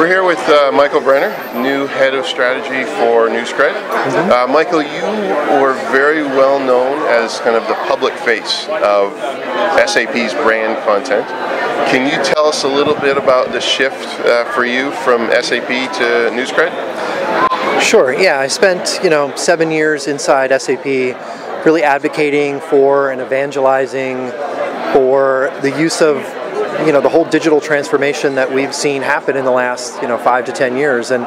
We're here with Michael Brenner, new head of strategy for Newscred. Michael, you were very well known as kind of the public face of SAP's brand content. Can you tell us a little bit about the shift for you from SAP to Newscred? Sure. Yeah, I spent 7 years inside SAP, really advocating for and evangelizing for the use of the whole digital transformation that we've seen happen in the last 5 to 10 years, and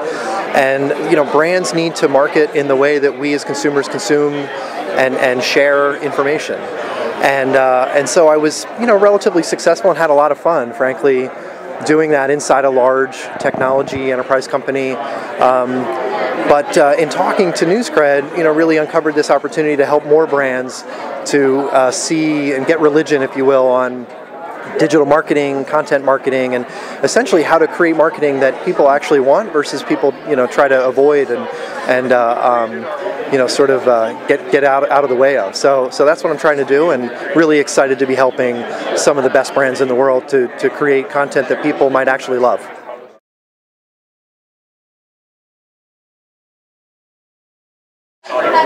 brands need to market in the way that we as consumers consume and share information, and so I was relatively successful and had a lot of fun, frankly, doing that inside a large technology enterprise company. But in talking to Newscred, really uncovered this opportunity to help more brands to see and get religion, if you will, on digital marketing, content marketing, and essentially how to create marketing that people actually want versus people try to avoid and get out of the way of. So that's what I'm trying to do, and really excited to be helping some of the best brands in the world to create content that people might actually love.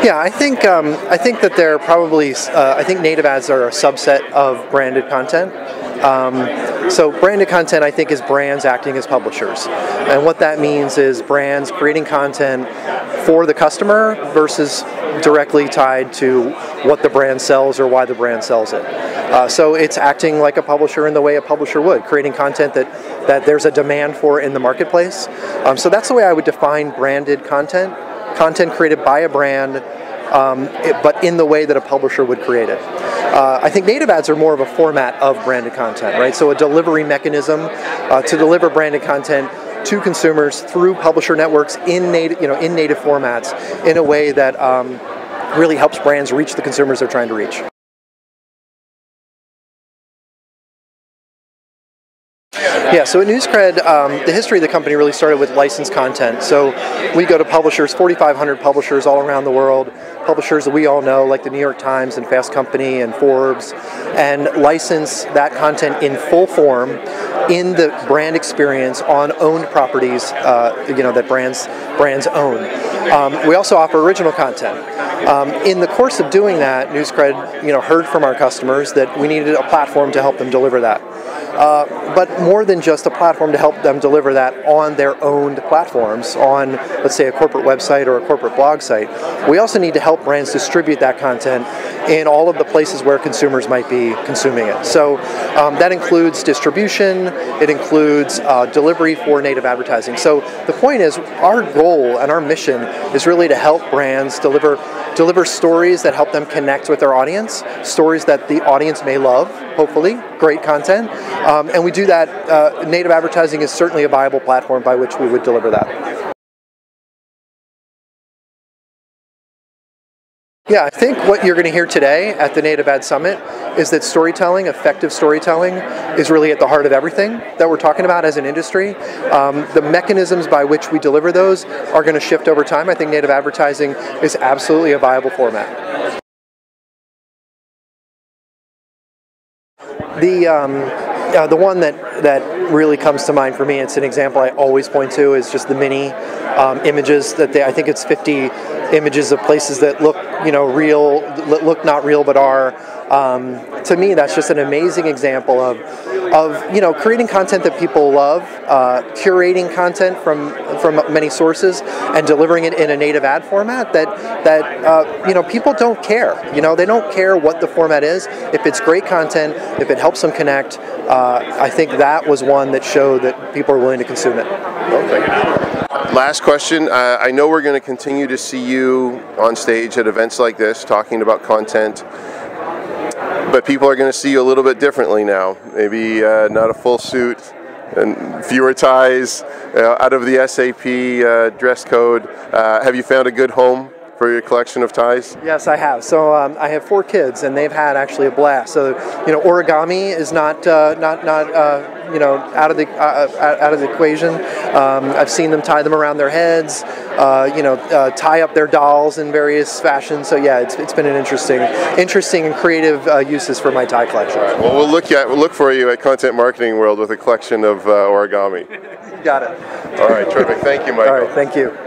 Yeah, I think that they're probably. I think native ads are a subset of branded content. So branded content, I think, is brands acting as publishers, and what that means is brands creating content for the customer versus directly tied to what the brand sells or why the brand sells it. So it's acting like a publisher in the way a publisher would, creating content that there's a demand for in the marketplace. So that's the way I would define branded content. Content created by a brand, but in the way that a publisher would create it. I think native ads are more of a format of branded content, right? So a delivery mechanism to deliver branded content to consumers through publisher networks in native formats in a way that really helps brands reach the consumers they're trying to reach. Yeah, so at Newscred, the history of the company really started with licensed content. So we go to publishers, 4,500 publishers all around the world, publishers that we all know, like the New York Times and Fast Company and Forbes, and license that content in full form in the brand experience on owned properties, that brands own. We also offer original content. In the course of doing that, Newscred, heard from our customers that we needed a platform to help them deliver that. But more than just a platform to help them deliver that on their owned platforms, on, let's say, a corporate website or a corporate blog site, we also need to help brands distribute that content in all of the places where consumers might be consuming it. So that includes distribution, it includes delivery for native advertising. So the point is, our goal and our mission is really to help brands deliver stories that help them connect with their audience, stories that the audience may love, hopefully, great content, and we do that. Native advertising is certainly a viable platform by which we would deliver that. Yeah, I think what you're going to hear today at the Native Ad Summit is that storytelling, effective storytelling, is really at the heart of everything that we're talking about as an industry. The mechanisms by which we deliver those are going to shift over time. I think native advertising is absolutely a viable format. The one that really comes to mind for me, it's an example I always point to, is just the mini images that I think it's 50 images of places that look real, look not real but are. To me, that's just an amazing example of creating content that people love, curating content from many sources, and delivering it in a native ad format that people don't care. They don't care what the format is. If it's great content, if it helps them connect, I think that was one that showed that people are willing to consume it. Last question. I know we're going to continue to see you on stage at events like this talking about content, but people are going to see you a little bit differently now. Maybe not a full suit and fewer ties, out of the SAP dress code. Have you found a good home for your collection of ties? Yes, I have. So I have 4 kids, and they've had actually a blast. So origami is not out of the equation. I've seen them tie them around their heads, tie up their dolls in various fashions. So yeah, it's been an interesting and creative uses for my tie collection. All right. Well, we'll look for you at Content Marketing World with a collection of origami. Got it. All right, terrific. Thank you, Michael. All right, thank you.